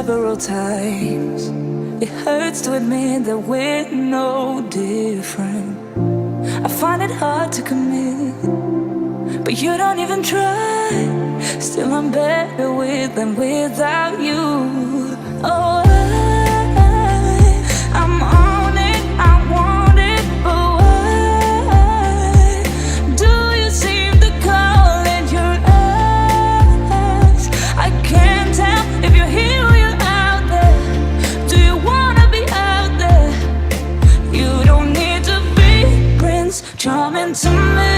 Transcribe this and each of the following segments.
several times. It hurts to admit that we're no different. I find it hard to commit, but you don't even try. Still I'm better with than without you. Oh, I'm on it, I want it, but why do you seem to call it your eyes? I can't tell if you're here or you're out there. Do you wanna be out there? You don't need to be Prince Charming to me.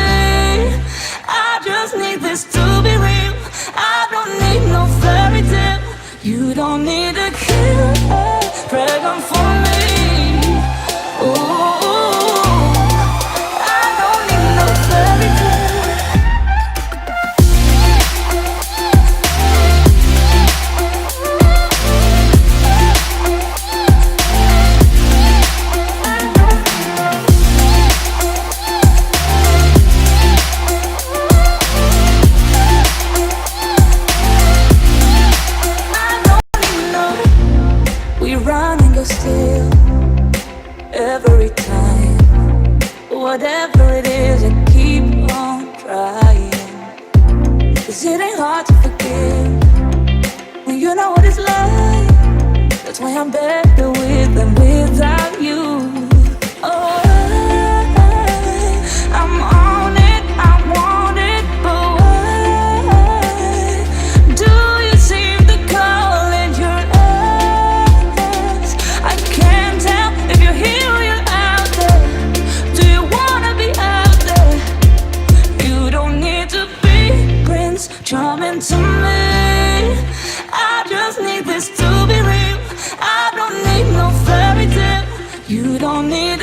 I just need this to be real. I don't need no fairy tale. You don't need a killer pregnant for me. Ooh, I don't need no fairy tale. Still, every time, whatever it is, I keep on trying. 'Cause it ain't hard to forgive when you know what it's like. That's why I'm better with than without you. Oh, I'm on it, I want it, but why do you seem to call it your eyes? I can't tell if you're here or you're out there. Do you wanna be out there? You don't need to be Prince Charming to me. I just need this to be real. I don't need no fairy tale. You don't need